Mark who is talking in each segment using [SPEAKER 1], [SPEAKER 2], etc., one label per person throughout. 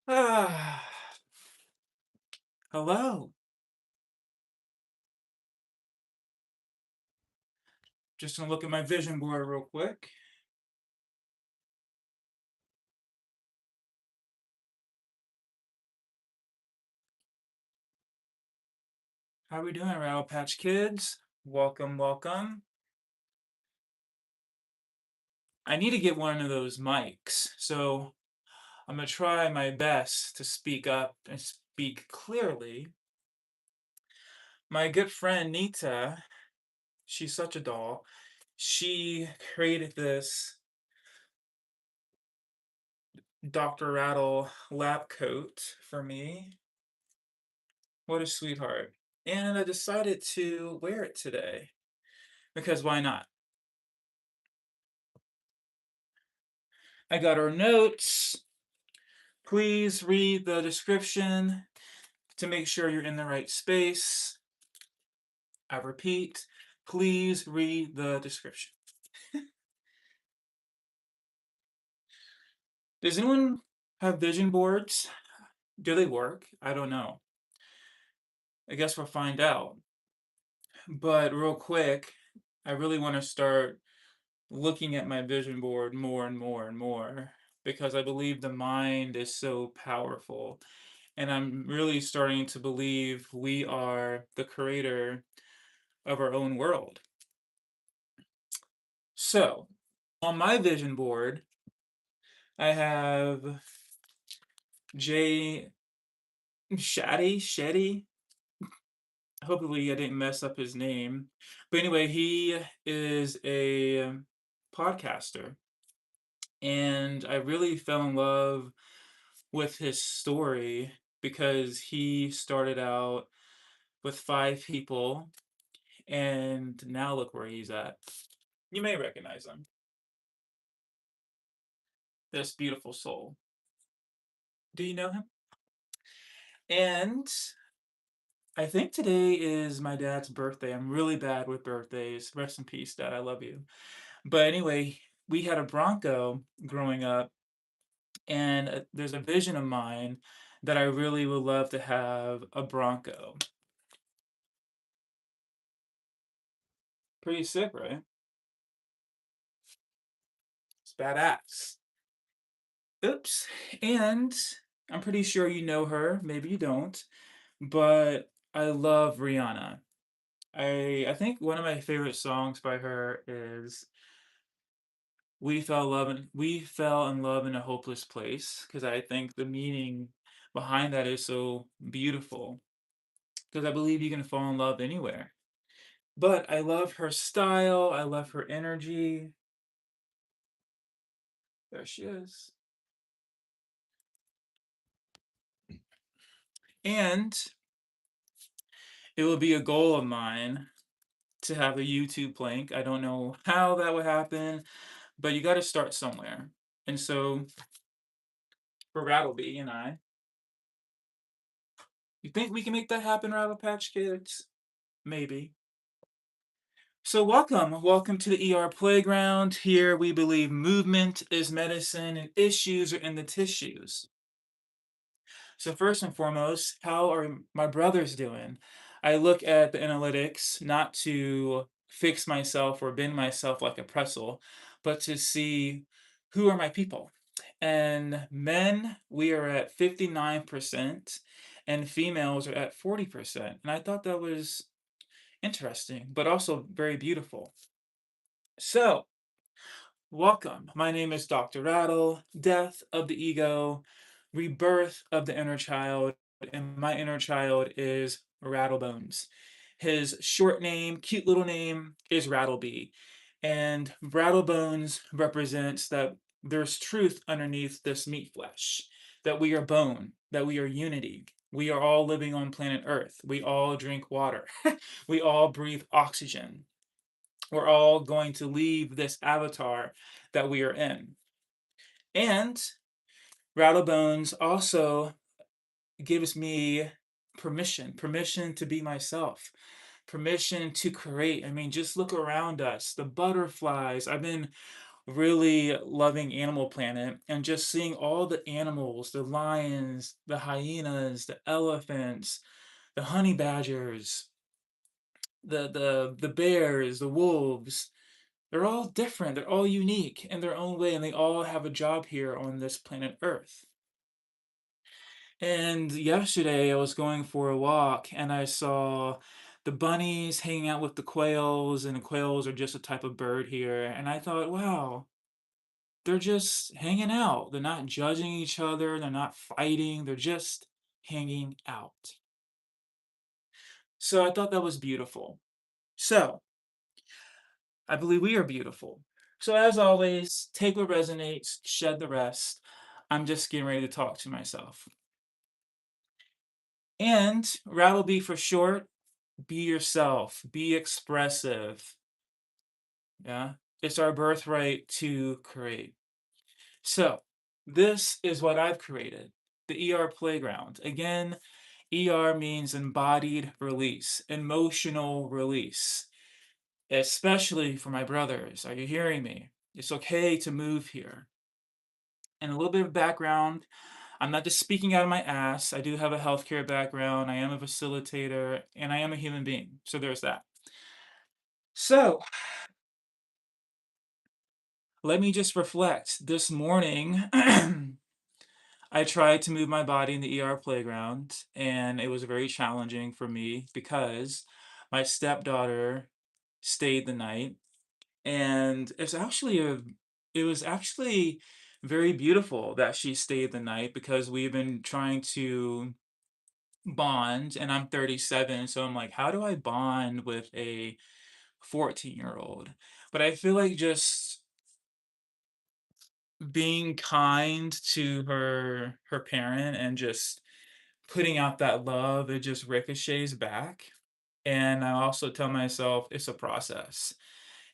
[SPEAKER 1] Ah, hello. Just gonna look at my vision board real quick. How we doing, Rattle Patch Kids? Welcome, welcome. I need to get one of those mics, so I'm gonna try my best to speak up and speak clearly. My good friend Nita, she's such a doll. She created this Dr. Rattle lab coat for me. What a sweetheart. And I decided to wear it today because why not? I got our notes. Please read the description to make sure you're in the right space. I repeat, please read the description. Does anyone have vision boards? Do they work? I don't know. I guess we'll find out. But real quick, I really want to start looking at my vision board more and more and more because I believe the mind is so powerful. And I'm really starting to believe we are the creator of our own world. So, on my vision board, I have Jay Shetty. Hopefully, I didn't mess up his name. But anyway, he is a podcaster. And I really fell in love with his story because he started out with five people. And now look where he's at. You may recognize him. This beautiful soul. Do you know him? And I think today is my dad's birthday. I'm really bad with birthdays. Rest in peace, Dad. I love you. But anyway, we had a Bronco growing up, and there's a vision of mine that I really would love to have a Bronco. Pretty sick, right? It's badass. Oops. And I'm pretty sure you know her. Maybe you don't. But I love Rihanna. I think one of my favorite songs by her is we fell in love in a hopeless place because I think the meaning behind that is so beautiful because I believe you can fall in love anywhere. But I love her style, I love her energy. There she is. And it will be a goal of mine to have a YouTube plank. I don't know how that would happen, but you got to start somewhere. And so for RattleBee and I, you think we can make that happen, Rattle Patch Kids? Maybe. So welcome to the ER Playground. Here we believe movement is medicine and issues are in the tissues. So first and foremost, how are my brothers doing? I look at the analytics not to fix myself or bend myself like a pretzel, but to see who are my people. And men, we are at 59%, and females are at 40%. And I thought that was interesting, but also very beautiful. So, welcome. My name is Dr. Rattle, death of the ego, rebirth of the inner child, and my inner child is Rattlebones. His short name, cute little name, is RattleBee. And Rattlebones represents that there's truth underneath this meat flesh, that we are bone, that we are unity. We are all living on planet Earth. We all drink water. We all breathe oxygen. We're all going to leave this avatar that we are in. And Rattlebones also gives me permission to be myself, permission to create. I mean, just look around us, the butterflies. I've been really loving Animal Planet and just seeing all the animals, the lions, the hyenas, the elephants, the honey badgers, the bears, the wolves. They're all different. They're all unique in their own way, and they all have a job here on this planet Earth. And yesterday I was going for a walk and I saw the bunnies hanging out with the quails, and the quails are just a type of bird here. And I thought, wow, they're just hanging out. They're not judging each other, they're not fighting, they're just hanging out. So I thought that was beautiful. So I believe we are beautiful. So as always, take what resonates, shed the rest. I'm just getting ready to talk to myself. And RattleBee for short, be yourself, be expressive. Yeah. It's our birthright to create. So, this is what I've created, the ER playground. Again, ER means embodied release, emotional release, especially for my brothers. Are you hearing me? It's okay to move here. And a little bit of background, I'm not just speaking out of my ass. I do have a healthcare background. I am a facilitator and I am a human being. So there's that. So let me just reflect. This morning, I tried to move my body in the ER playground, and it was very challenging for me because my stepdaughter stayed the night, and it was actually very beautiful that she stayed the night because we've been trying to bond, and I'm 37, so I'm like, how do I bond with a 14-year-old? But I feel like just being kind to her parent and just putting out that love, it just ricochets back. And I also tell myself it's a process.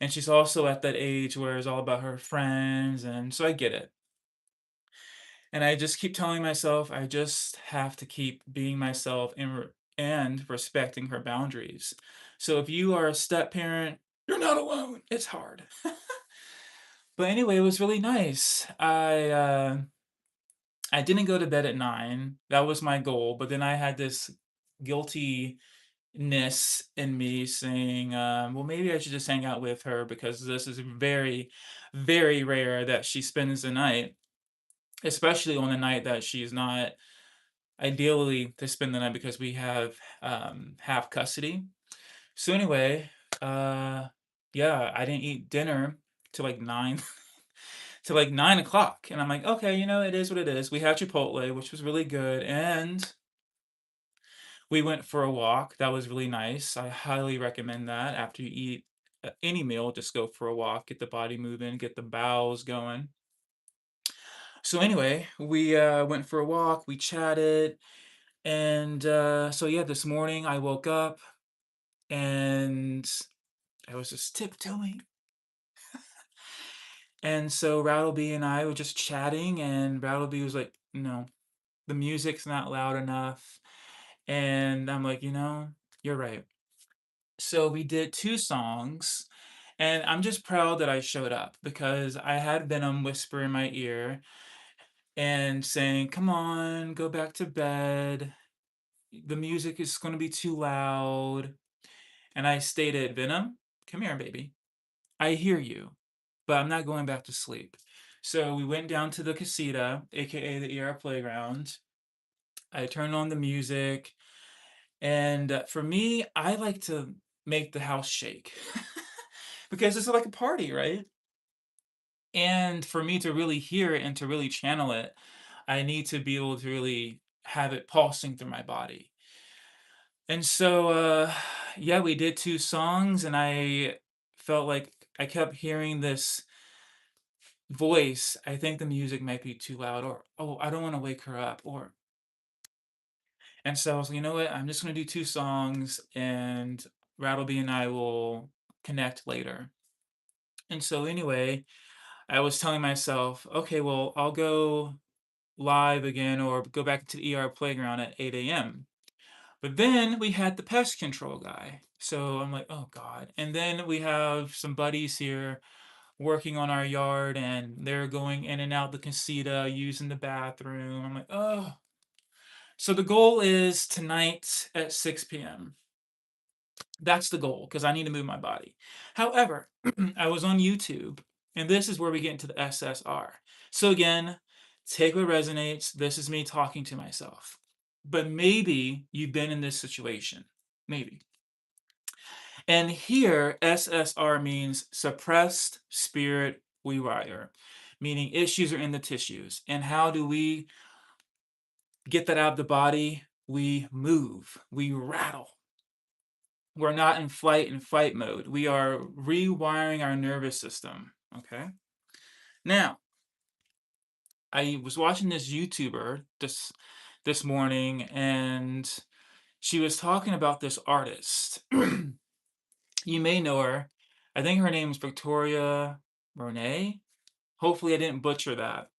[SPEAKER 1] And she's also at that age where it's all about her friends, and so I get it. And I just keep telling myself I just have to keep being myself and respecting her boundaries. So if you are a step parent, you're not alone. It's hard. But anyway, it was really nice. I didn't go to bed at 9. That was my goal, but then I had this guiltiness in me saying, well, maybe I should just hang out with her because this is very, very rare that she spends the night, especially on the night that she's not ideally to spend the night because we have half custody. So anyway, uh, yeah, I didn't eat dinner till like 9 to like 9 o'clock. And I'm like, okay, it is what it is. We had Chipotle, which was really good. And we went for a walk. That was really nice. I highly recommend that. After you eat any meal, just go for a walk, get the body moving, get the bowels going. So anyway, we went for a walk, we chatted. And so yeah, this morning I woke up and I was just tiptoeing. And so RattleBee and I were just chatting, and RattleBee was like, no, the music's not loud enough. And I'm like, you're right. So we did 2 songs, and I'm just proud that I showed up because I had Venom whisper in my ear and saying, "Come on, go back to bed. The music is gonna be too loud." And I stated, "Venom, come here, baby. I hear you, but I'm not going back to sleep." So we went down to the casita, aka the ER playground. I turned on the music, and for me, I like to make the house shake because it's like a party, right? And for me to really hear it and to really channel it, I need to be able to really have it pulsing through my body. And so, yeah, we did 2 songs, and I felt like I kept hearing this voice. I think the music might be too loud, or, oh, I don't want to wake her up, or, and so I was like, you know what? I'm just going to do 2 songs, and RattleBee and I will connect later. And so, anyway, I was telling myself, okay, well, I'll go live again or go back to the ER playground at 8 a.m. But then we had the pest control guy. So I'm like, oh God. And then we have some buddies here working on our yard and they're going in and out the casita using the bathroom. I'm like, oh. So the goal is tonight at 6 p.m. That's the goal because I need to move my body. However, I was on YouTube, and this is where we get into the SSR. So again, take what resonates. This is me talking to myself. But maybe you've been in this situation. Maybe. And here, SSR means suppressed spirit rewire, meaning issues are in the tissues. And how do we get that out of the body? We move, we rattle. We're not in flight and fight mode. We are rewiring our nervous system. Okay. Now, I was watching this YouTuber this morning, and she was talking about this artist. You may know her. I think her name is Victoria Monet. Hopefully, I didn't butcher that.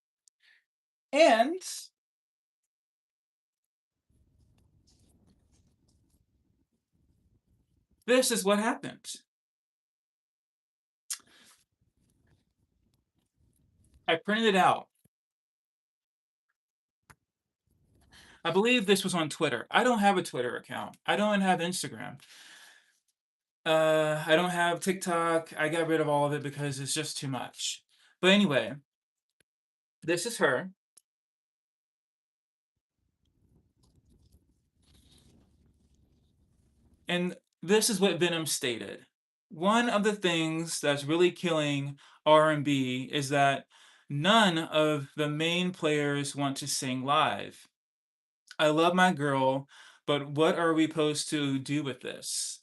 [SPEAKER 1] And this is what happened. I printed it out. I believe this was on Twitter. I don't have a Twitter account. I don't have Instagram. I don't have TikTok. I got rid of all of it because it's just too much. But anyway, this is her. And this is what Venom stated. One of the things that's really killing R&B is that none of the main players want to sing live. I love my girl, but what are we supposed to do with this?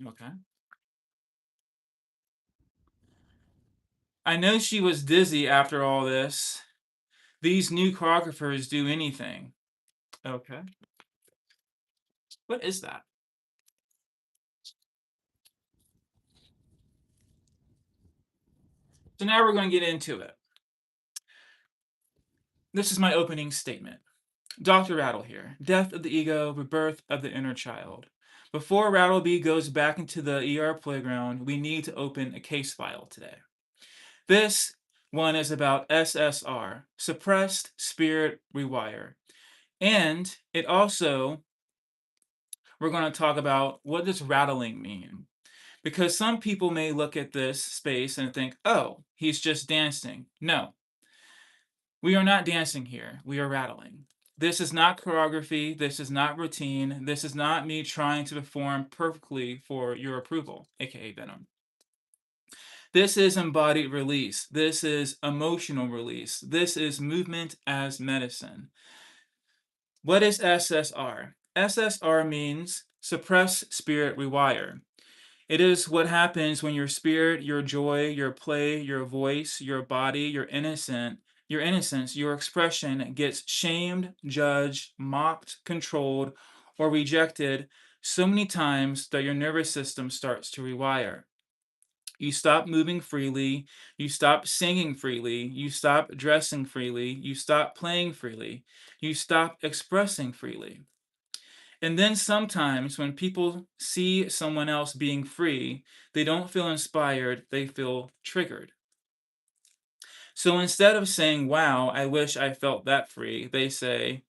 [SPEAKER 1] Okay. I know she was dizzy after all this. These new choreographers do anything. Okay. What is that? So now we're going to get into it. This is my opening statement. Dr. Rattle here. Death of the ego, rebirth of the inner child. Before RattleBee goes back into the ER playground, we need to open a case file today. This one is about SSR, suppressed spirit rewire. And it also, we're going to talk about what does rattling mean? Because some people may look at this space and think, oh, he's just dancing. No, we are not dancing here. We are rattling. This is not choreography. This is not routine. This is not me trying to perform perfectly for your approval, aka Venom. This is embodied release. This is emotional release. This is movement as medicine. What is SSR? SSR means suppress spirit rewire. It is what happens when your spirit, your joy, your play, your voice, your body, your innocence, your expression gets shamed, judged, mocked, controlled, or rejected so many times that your nervous system starts to rewire. You stop moving freely, you stop singing freely, you stop dressing freely, you stop playing freely, you stop expressing freely. And then sometimes when people see someone else being free, they don't feel inspired, they feel triggered. So instead of saying, wow, I wish I felt that free, they say,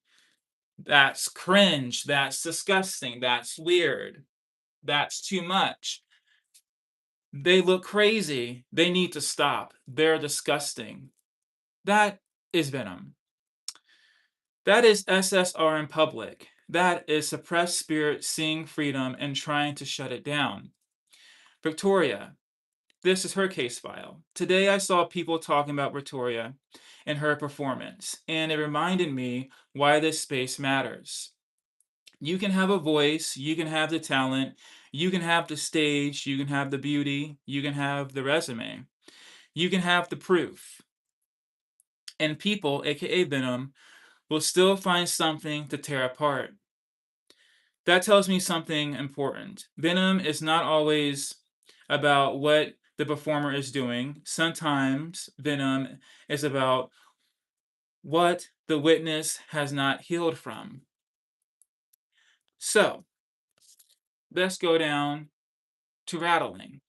[SPEAKER 1] that's cringe, that's disgusting, that's weird, that's too much. They look crazy, they need to stop, they're disgusting. That is Venom. That is SSR in public. That is suppressed spirit seeing freedom and trying to shut it down. Victoria, this is her case file. Today I saw people talking about Victoria and her performance, and it reminded me why this space matters. You can have a voice, you can have the talent, you can have the stage, you can have the beauty, you can have the resume, you can have the proof. And people, aka Venom, will still find something to tear apart. That tells me something important. Venom is not always about what the performer is doing. Sometimes Venom is about what the witness has not healed from. So, let's go down to rattling.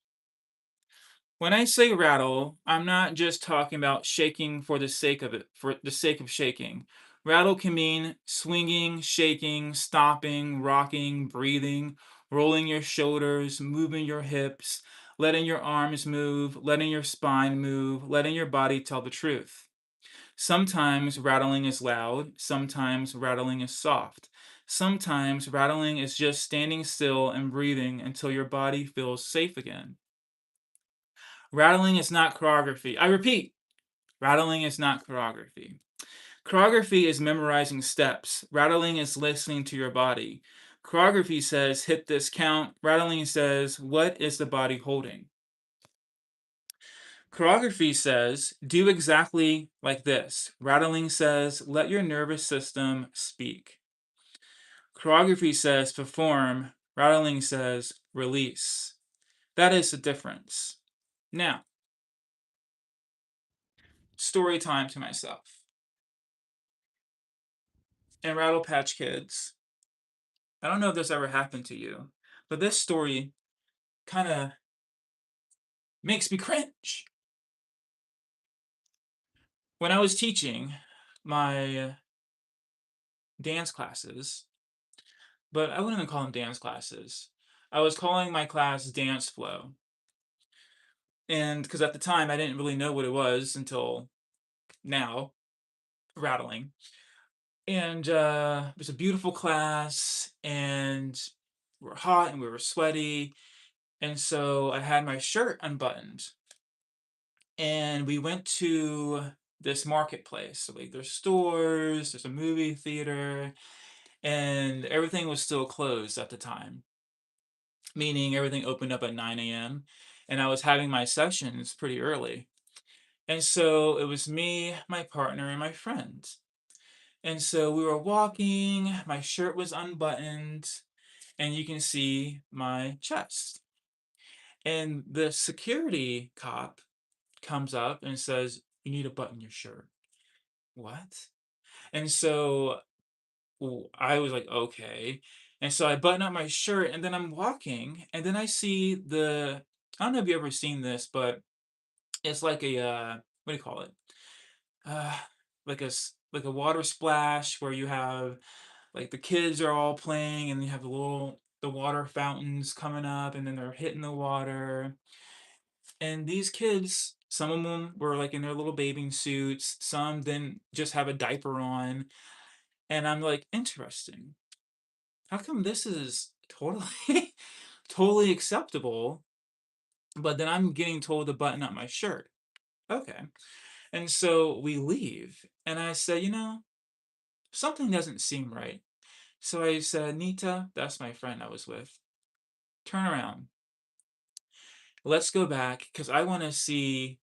[SPEAKER 1] When I say rattle, I'm not just talking about shaking for the sake of it, for the sake of shaking. Rattle can mean swinging, shaking, stomping, rocking, breathing, rolling your shoulders, moving your hips, letting your arms move, letting your spine move, letting your body tell the truth. Sometimes rattling is loud, sometimes rattling is soft. Sometimes rattling is just standing still and breathing until your body feels safe again. Rattling is not choreography. I repeat, rattling is not choreography. Choreography is memorizing steps. Rattling is listening to your body. Choreography says, hit this count. Rattling says, what is the body holding? Choreography says, do exactly like this. Rattling says, let your nervous system speak. Choreography says, perform. Rattling says, release. That is the difference. Now, story time to myself. And Rattle Patch Kids, I don't know if this ever happened to you, but this story kind of makes me cringe. When I was teaching my dance classes, but I wouldn't even call them dance classes. I was calling my class Dance Flow. And because at the time I didn't really know what it was until now, rattling. And it was a beautiful class, and we were hot and we were sweaty. And so I had my shirt unbuttoned, and we went to this marketplace. So like there's stores, there's a movie theater, and everything was still closed at the time, meaning everything opened up at 9 a.m. And I was having my sessions pretty early. And so it was me, my partner, and my friend. And so we were walking, my shirt was unbuttoned, and you can see my chest. And the security cop comes up and says, you need to button your shirt. What? And so I was like, okay. And so I button up my shirt, and then I'm walking, and then I see I don't know if you ever seen this, but it's like what do you call it? Uh, like a water splash where you have like the kids are all playing, and you have the water fountains coming up, and then they're hitting the water. And these kids, some of them were like in their little bathing suits, some didn't just have a diaper on. And I'm like, interesting. How come this is totally totally acceptable, but then I'm getting told to button up my shirt? Okay. And so we leave, and I said, something doesn't seem right. So I said, Nita, that's my friend I was with, turn around. Let's go back because I want to see,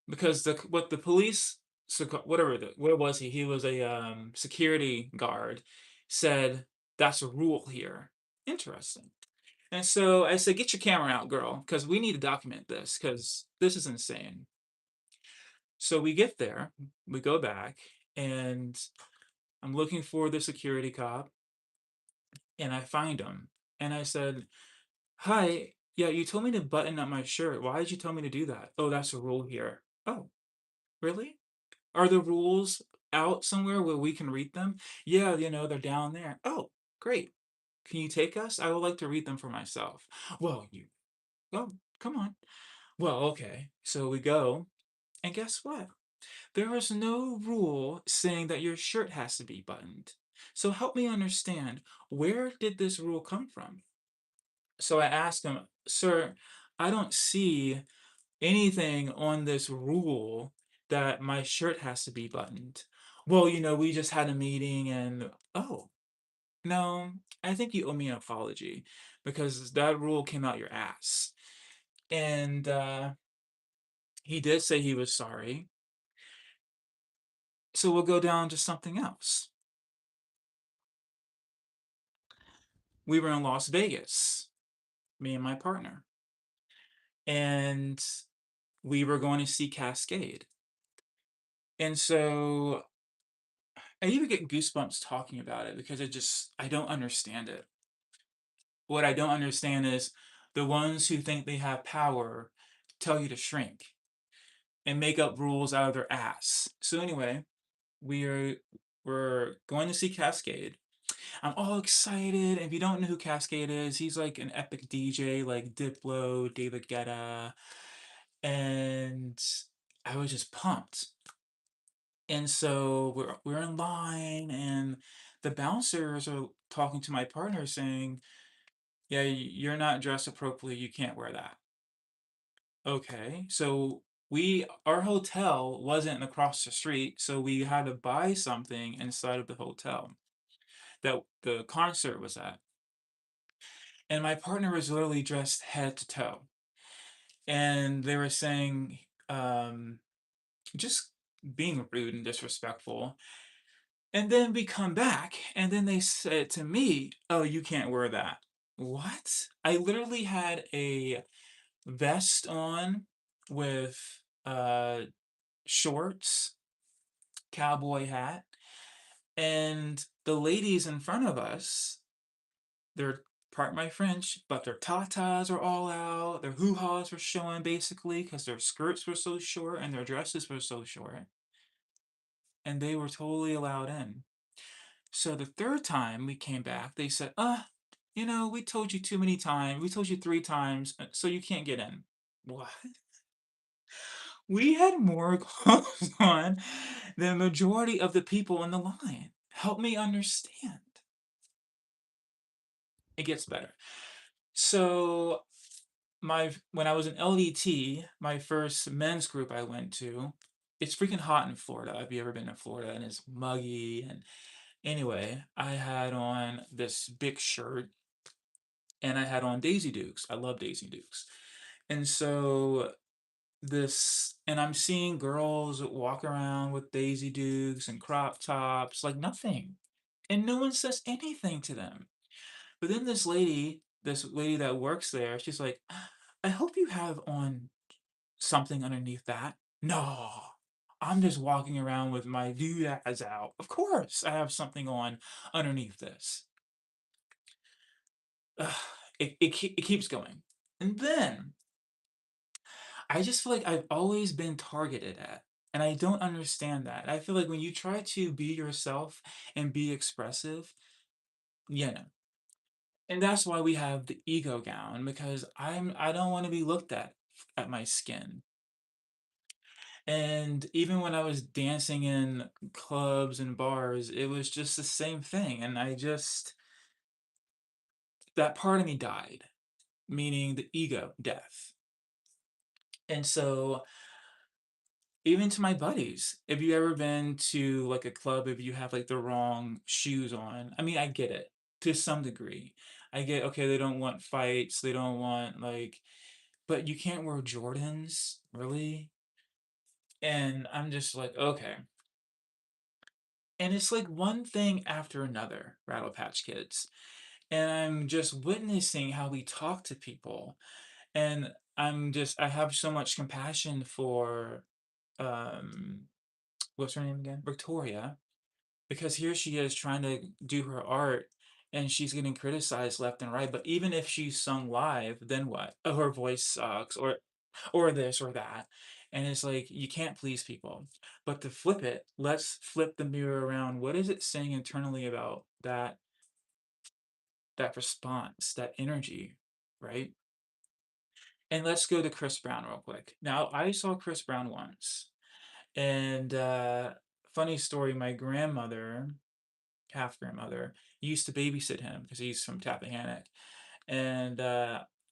[SPEAKER 1] because what the police, so whatever what was he? He was a security guard. Said that's a rule here. Interesting. And so I said, get your camera out, girl, because we need to document this because this is insane. So we get there, we go back, and I'm looking for the security cop, and I find him. And I said, hi, yeah, you told me to button up my shirt. Why did you tell me to do that? Oh, that's a rule here. Oh, really? Are the rules out somewhere where we can read them? Yeah, they're down there. Oh, great. Can you take us? I would like to read them for myself. Well, oh, come on. Well, okay. So we go, and guess what? There is no rule saying that your shirt has to be buttoned. So help me understand, where did this rule come from? So I asked him, sir, I don't see anything on this rule that my shirt has to be buttoned. Well, we just had a meeting, and oh, no, I think you owe me an apology because that rule came out your ass. And he did say he was sorry. So we'll go down to something else. We were in Las Vegas, me and my partner, and we were going to see Cascade. And so I even get goosebumps talking about it because I don't understand it. What I don't understand is the ones who think they have power tell you to shrink and make up rules out of their ass. So anyway, we're we're going to see Cascade. I'm all excited. If you don't know who Cascade is, he's like an epic DJ, like Diplo, David Guetta, and I was just pumped. And so we're in line, and the bouncers are talking to my partner, saying, "Yeah, you're not dressed appropriately. You can't wear that." Okay, so our hotel wasn't across the street, so we had to buy something inside of the hotel that the concert was at. And my partner was literally dressed head to toe. And they were saying, um, just being rude and disrespectful. And then we come back, and then they said to me, "Oh, you can't wear that." What? I literally had a vest on with shorts, cowboy hat, and the ladies in front of us, they're, pardon my French, but their tatas are all out, their hoo-has were showing basically because their skirts were so short and their dresses were so short, and they were totally allowed in. So the third time we came back, they said, we told you too many times, we told you 3 times, so you can't get in." What? We had more clothes on than majority of the people in the line. Help me understand. It gets better. So my when I was in LDT, my first men's group I went to, it's freaking hot in Florida. Have you ever been to Florida? And it's muggy. And anyway, I had on this big shirt and I had on Daisy Dukes. I love Daisy Dukes. And so and I'm seeing girls walk around with Daisy Dukes and crop tops, like nothing. And no one says anything to them. But then this lady that works there, she's like, "I hope you have on something underneath that." No, I'm just walking around with my doodads out. Of course, I have something on underneath this. Ugh, it keeps going. And then I just feel like I've always been targeted at. And I don't understand that. I feel like when you try to be yourself and be expressive, you know. And that's why we have the ego gown, because I don't want to be looked at my skin. And even when I was dancing in clubs and bars, it was just the same thing. And that part of me died, meaning the ego death. And so even to my buddies, if you ever been to like a club, if you have like the wrong shoes on, I mean, I get it to some degree. I get, okay, they don't want fights, they don't want like, but you can't wear Jordans, really? And I'm just like, okay. And it's like one thing after another, Rattle Patch Kids. And I'm just witnessing how we talk to people. And I have so much compassion for, um, what's her name again? Victoria, because here she is trying to do her art and she's getting criticized left and right. But even if she's sung live, then what? Oh, her voice sucks, or this or that. And it's like you can't please people. But to flip it, let's flip the mirror around. What is it saying internally about that response, that energy, right? And let's go to Chris Brown real quick. Now, I saw Chris Brown once, and funny story, my grandmother, half grandmother, used to babysit him because he's from Tappahannock. And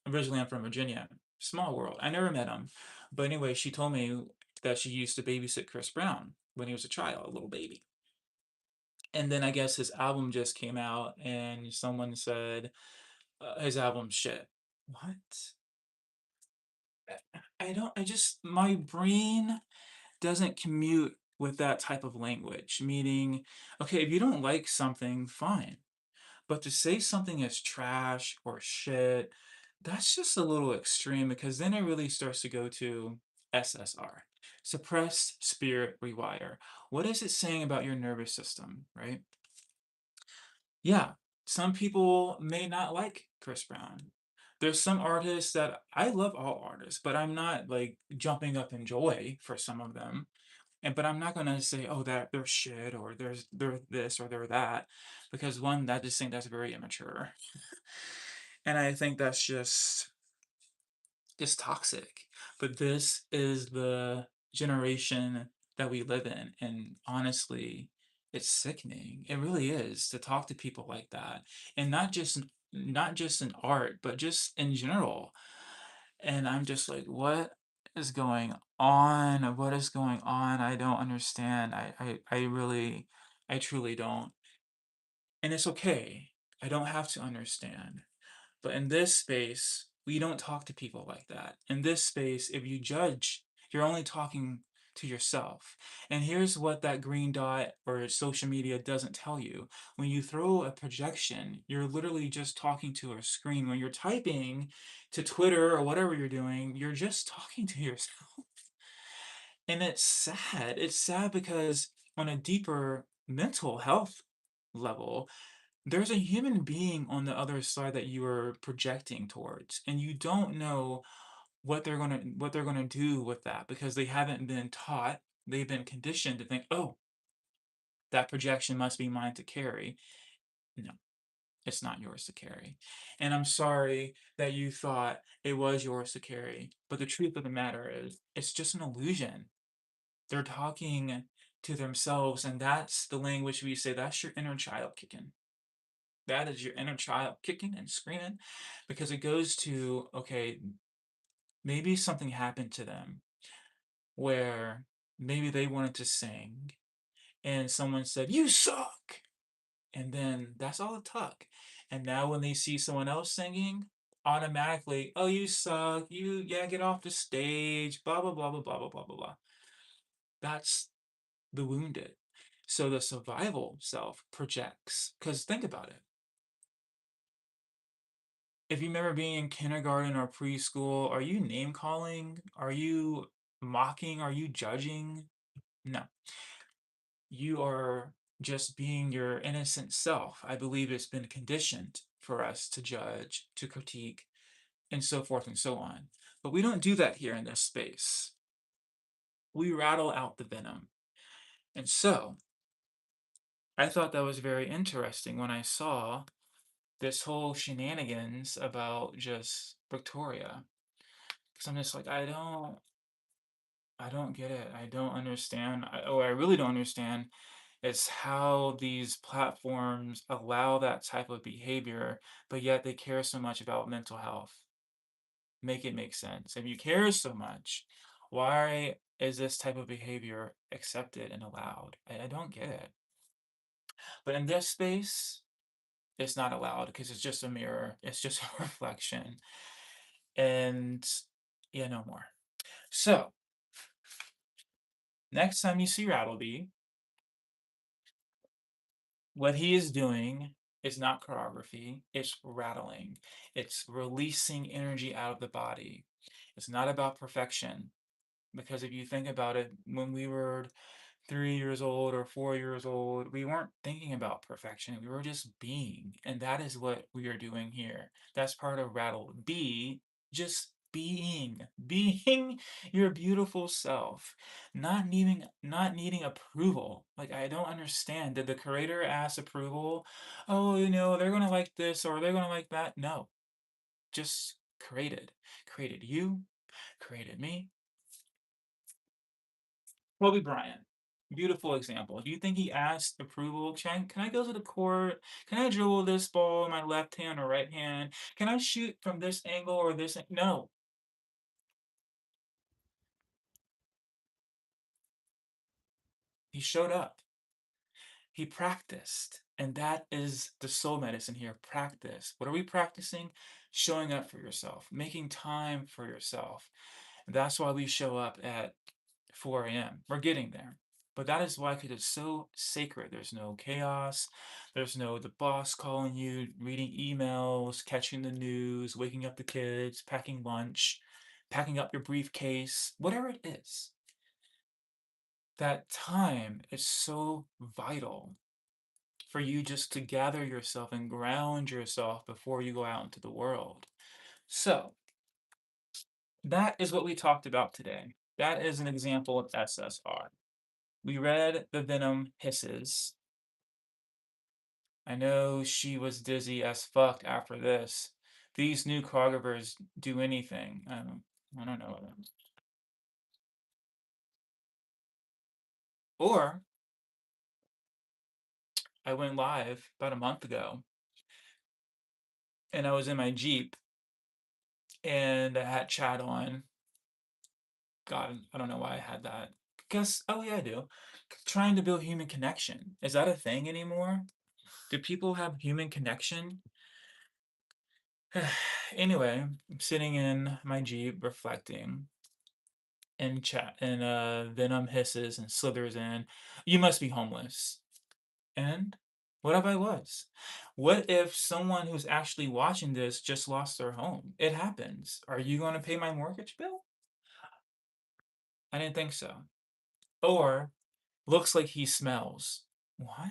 [SPEAKER 1] originally I'm from Virginia. Small world. I never met him. But anyway, she told me that she used to babysit Chris Brown when he was a child, a little baby. And then I guess his album just came out and someone said his album's shit. What? My brain doesn't commute with that type of language, meaning, okay, if you don't like something, fine. But to say something is trash or shit, that's just a little extreme because then it really starts to go to SSR, suppressed spirit rewire. What is it saying about your nervous system, right? Yeah, some people may not like Chris Brown, There's some artists that I love all artists, but I'm not like jumping up in joy for some of them. And but I'm not gonna say, oh, that they're shit or they're this or they're that, because one, I just think that's very immature. And I think that's just toxic. But this is the generation that we live in, and honestly, it's sickening. It really is to talk to people like that, and not just in art, but just in general. And I'm just like, what is going on? What is going on? I don't understand. I really, I truly don't. And it's okay. I don't have to understand. But in this space, we don't talk to people like that. In this space, if you judge, you're only talking to yourself. And here's what that green dot or social media doesn't tell you. When you throw a projection, you're literally just talking to a screen. When you're typing to Twitter or whatever you're doing, you're just talking to yourself. And it's sad. It's sad because on a deeper mental health level, there's a human being on the other side that you are projecting towards, and you don't know what they're gonna do with that because they haven't been taught. They've been conditioned to think, oh, that projection must be mine to carry. No, it's not yours to carry. And I'm sorry that you thought it was yours to carry, but the truth of the matter is it's just an illusion. They're talking to themselves, and that's the language we say that's your inner child kicking. That is your inner child kicking and screaming because it goes to, okay, maybe something happened to them where maybe they wanted to sing and someone said, "You suck." And then that's all it took. And now when they see someone else singing, automatically, "Oh, you suck. Yeah, get off the stage." Blah, blah, blah, blah, blah, blah, blah, blah, blah. That's the wounded. So the survival self projects. Because think about it. If you remember being in kindergarten or preschool, are you name calling? Are you mocking? Are you judging? No. You are just being your innocent self. I believe it's been conditioned for us to judge, to critique, and so forth and so on. But we don't do that here in this space. We rattle out the venom. And so I thought that was very interesting when I saw this whole shenanigans about just Victoria. Because I'm just like, I don't get it. I don't understand. I really don't understand is how these platforms allow that type of behavior, but yet they care so much about mental health. Make it make sense. If you care so much, why is this type of behavior accepted and allowed? I don't get it. But in this space, it's not allowed because it's just a mirror, it's just a reflection. And yeah, no more. So, next time you see RattleBee, what he is doing is not choreography, it's rattling. It's releasing energy out of the body. It's not about perfection. Because if you think about it, when we were 3 years old or 4 years old, we weren't thinking about perfection. We were just being. And that is what we are doing here. That's part of Rattle. Be just being. Being your beautiful self. Not needing approval. Like I don't understand. Did the creator ask approval? Oh, they're gonna like this or they're gonna like that. No. Just created. Created you, created me, Kobe Bryant. Beautiful example. Do you think he asked approval? Can I go to the court? Can I dribble this ball in my left hand or right hand? Can I shoot from this angle or this? No. He showed up. He practiced. And that is the soul medicine here. Practice. What are we practicing? Showing up for yourself, making time for yourself. That's why we show up at 4 a.m. We're getting there. But that is why, because it's so sacred. There's no chaos. There's no the boss calling you, reading emails, catching the news, waking up the kids, packing lunch, packing up your briefcase, whatever it is. That time is so vital for you just to gather yourself and ground yourself before you go out into the world. So, that is what we talked about today. That is an example of SSR. We read the Venom hisses. I know she was dizzy as fuck after this. These new choreographers do anything. I don't know. Or I went live about a month ago and I was in my Jeep and I had chat on. God, I don't know why I had that. Guess, oh yeah, I do. Trying to build human connection. Is that a thing anymore? Do people have human connection? Anyway, I'm sitting in my Jeep reflecting and chat and Venom hisses and slithers in. You must be homeless. And what if I was? What if someone who's actually watching this just lost their home? It happens. Are you going to pay my mortgage bill? I didn't think so. Or looks like he smells. What?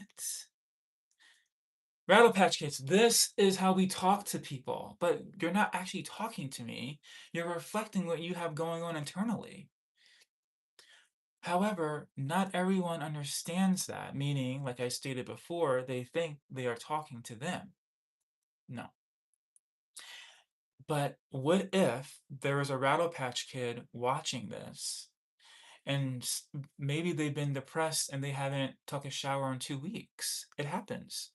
[SPEAKER 1] Rattle Patch Kids, this is how we talk to people, but you're not actually talking to me. You're reflecting what you have going on internally. However, not everyone understands that, meaning, like I stated before, they think they are talking to them. No. But what if there is a Rattle Patch Kid watching this and maybe they've been depressed and they haven't took a shower in 2 weeks? It happens,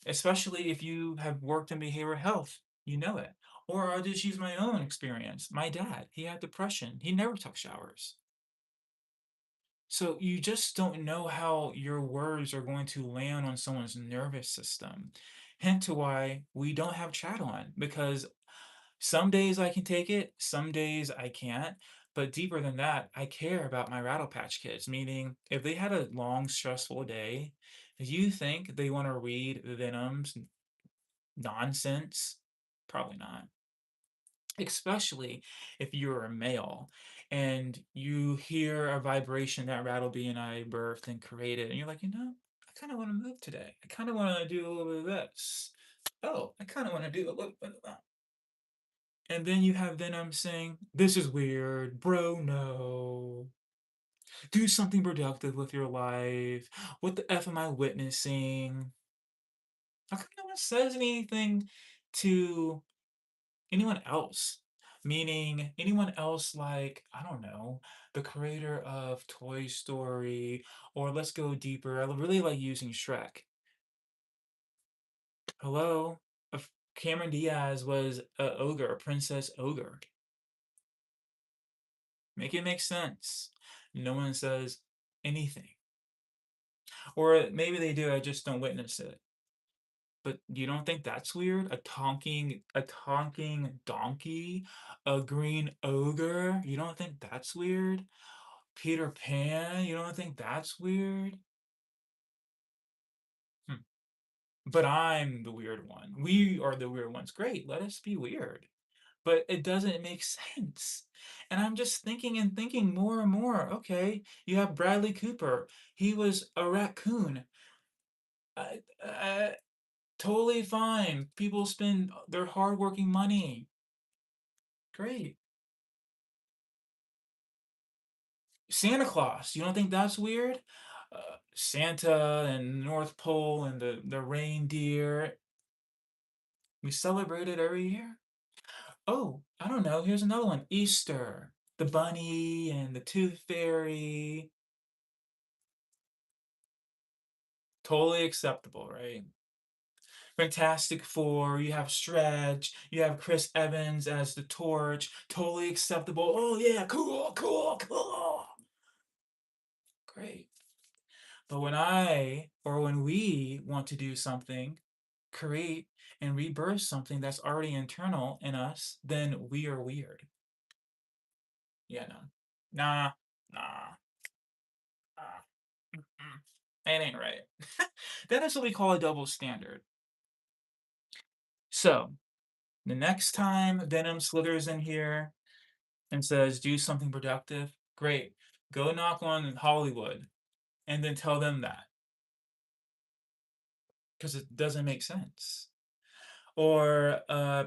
[SPEAKER 1] especially if you have worked in behavioral health. You know it. Or I'll just use my own experience. My dad, he had depression. He never took showers. So you just don't know how your words are going to land on someone's nervous system. Hint to why we don't have chat on, because some days I can take it, some days I can't. But deeper than that, I care about my Rattle Patch Kids, meaning if they had a long, stressful day, do you think they want to read Venom's nonsense? Probably not. Especially if you're a male and you hear a vibration that RattleBee and I birthed and created, and you're like, I kind of want to move today. I kind of want to do a little bit of this. Oh, I kind of want to do a little bit of that. And then you have Venom saying, "This is weird, bro. No. Do something productive with your life. What the F am I witnessing?" How come no one says anything to anyone else? Meaning anyone else like, I don't know, the creator of Toy Story, or let's go deeper. I really like using Shrek. Hello? Cameron Diaz was a ogre, a princess ogre. Make it make sense. No one says anything. Or maybe they do, I just don't witness it. But you don't think that's weird? A talking donkey, a green ogre. You don't think that's weird? Peter Pan. You don't think that's weird? Hmm. But I'm the weird one. We are the weird ones. Great, let us be weird. But it doesn't make sense. And I'm just thinking and thinking more and more. Okay, you have Bradley Cooper. He was a raccoon. I, totally fine. People spend their hardworking money. Great. Santa Claus. You don't think that's weird? Santa and North Pole and the reindeer. We celebrate it every year. Oh, I don't know. Here's another one. Easter. The bunny and the tooth fairy. Totally acceptable, right? Fantastic Four, you have Stretch, you have Chris Evans as the Torch, totally acceptable. Oh yeah, cool, cool, cool. Great. But when we want to do something, create and rebirth something that's already internal in us, then we are weird. Yeah, no. Nah, nah, nah. Mm-mm. It ain't right. That is what we call a double standard. So, the next time Venom slithers in here and says, do something productive, great. Go knock on Hollywood and then tell them that because it doesn't make sense. or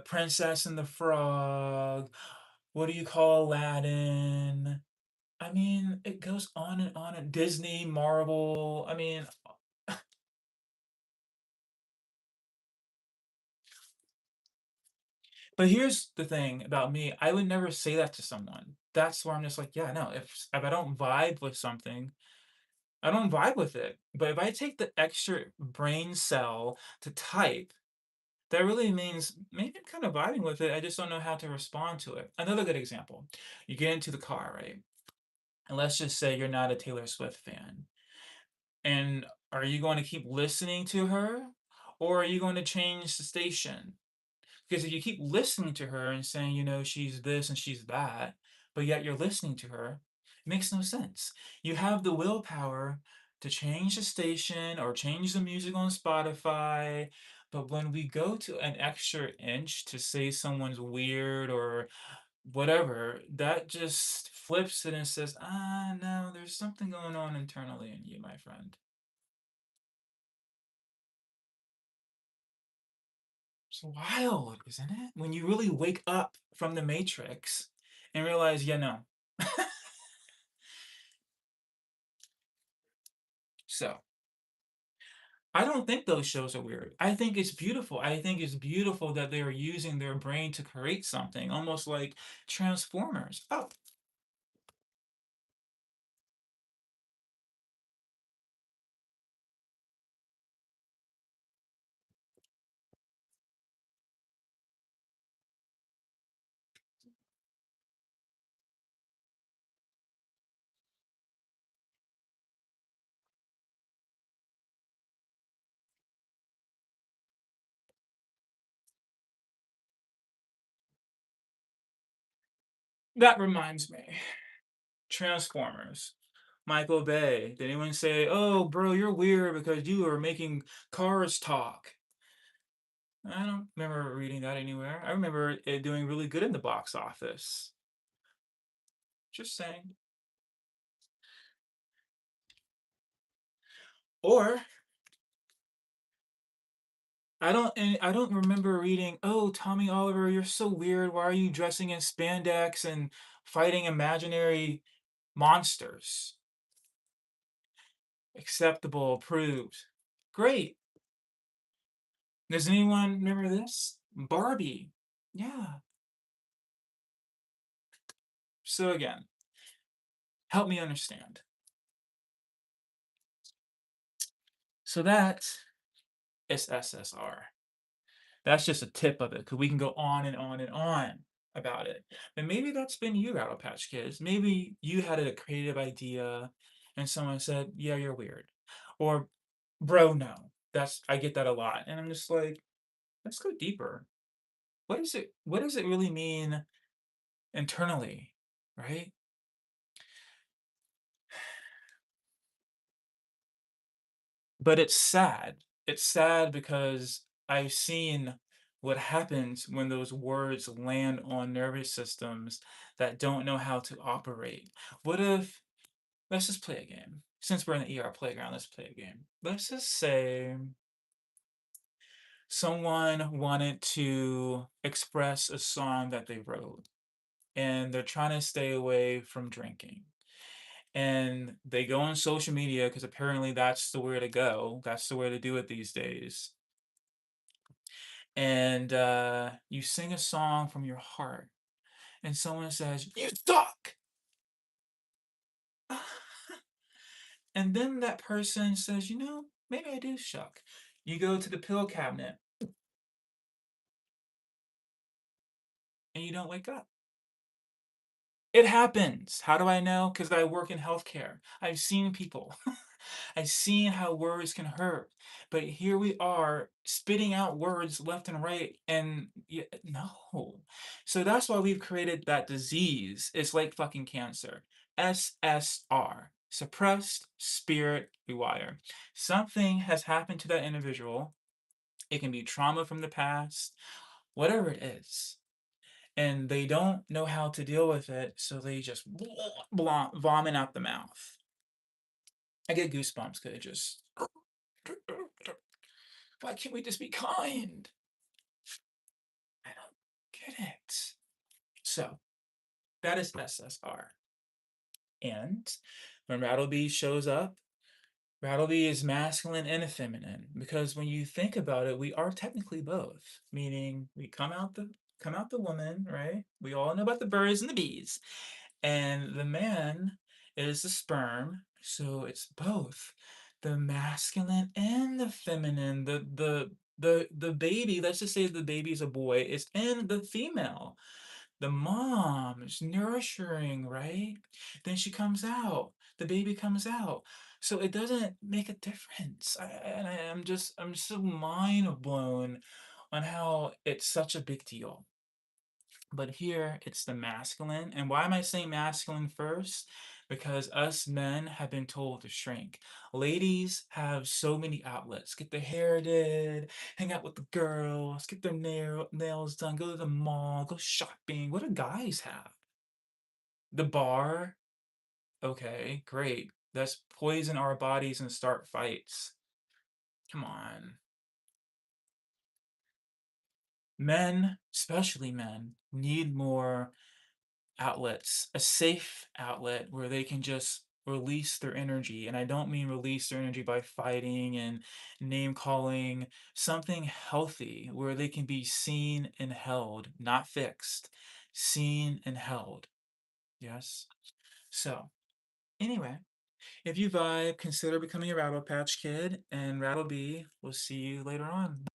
[SPEAKER 1] Princess and the Frog. What do you call Aladdin? I mean, it goes on and on. And Disney, Marvel. I mean, but here's the thing about me. I would never say that to someone. That's where I'm just like, yeah, no. If I don't vibe with something, I don't vibe with it. But if I take the extra brain cell to type, that really means maybe I'm kind of vibing with it. I just don't know how to respond to it. Another good example: you get into the car, right? And let's just say you're not a Taylor Swift fan. And are you going to keep listening to her, or are you going to change the station? Because if you keep listening to her and saying, she's this and she's that, but yet you're listening to her, it makes no sense. You have the willpower to change the station or change the music on Spotify, but when we go to an extra inch to say someone's weird or whatever, that just flips it and says, no, there's something going on internally in you, my friend. It's wild, isn't it? When you really wake up from the matrix and realize, yeah, no. So, I don't think those shows are weird. I think it's beautiful. I think it's beautiful that they are using their brain to create something, almost like Transformers. Oh, that reminds me. Transformers. Michael Bay. Did anyone say, "Oh, bro, you're weird because you are making cars talk"? I don't remember reading that anywhere. I remember it doing really good in the box office. Just saying. Or I don't remember reading, "Oh, Tommy Oliver, you're so weird. Why are you dressing in spandex and fighting imaginary monsters?" Acceptable, approved. Great. Does anyone remember this? Barbie. Yeah. So again, help me understand. So that is SSR. That's just a tip of it, because we can go on and on and on about it. And maybe that's been you, Rattle Patch Kids. Maybe you had a creative idea and someone said, "Yeah, you're weird." Or, "Bro, no." I get that a lot. And I'm just like, let's go deeper. What does it really mean internally? Right? But it's sad. It's sad because I've seen what happens when those words land on nervous systems that don't know how to operate. What if, let's just play a game. Since we're in the ER playground, let's play a game. Let's just say someone wanted to express a song that they wrote and they're trying to stay away from drinking. And they go on social media because apparently that's the way to go. That's the way to do it these days. And you sing a song from your heart, and someone says, "You suck!" And then that person says, maybe I do suck. You go to the pill cabinet and you don't wake up. It happens. How do I know? Because I work in healthcare. I've seen people. I've seen how words can hurt. But here we are spitting out words left and right. And no. So that's why we've created that disease. It's like fucking cancer. SSR. Suppressed Spirit Rewire. Something has happened to that individual. It can be trauma from the past, whatever it is, and they don't know how to deal with it, so they just vomit out the mouth. I get goosebumps because it just. Why can't we just be kind? Get it. So that is SSR. And when RattleBee shows up, RattleBee is masculine and feminine because when you think about it, we are technically both. Meaning we come out the woman, right? We all know about the birds and the bees, and the man is the sperm. So it's both the masculine and the feminine. The baby. Let's just say the baby's a boy. Is in the female. The mom is nurturing, right? Then she comes out. The baby comes out. So it doesn't make a difference. I'm so mind blown on how it's such a big deal. But here it's the masculine. And why am I saying masculine first? Because us men have been told to shrink. Ladies have so many outlets. Get their hair did, hang out with the girls, get their nails done, go to the mall, go shopping. What do guys have? The bar? Okay, great. Let's poison our bodies and start fights. Come on. Men, especially men, need more outlets, a safe outlet where they can just release their energy. And I don't mean release their energy by fighting and name calling, something healthy where they can be seen and held, not fixed, seen and held. Yes. So, anyway, if you vibe, consider becoming a Rattle Patch Kid, and RattleBee will see you later on.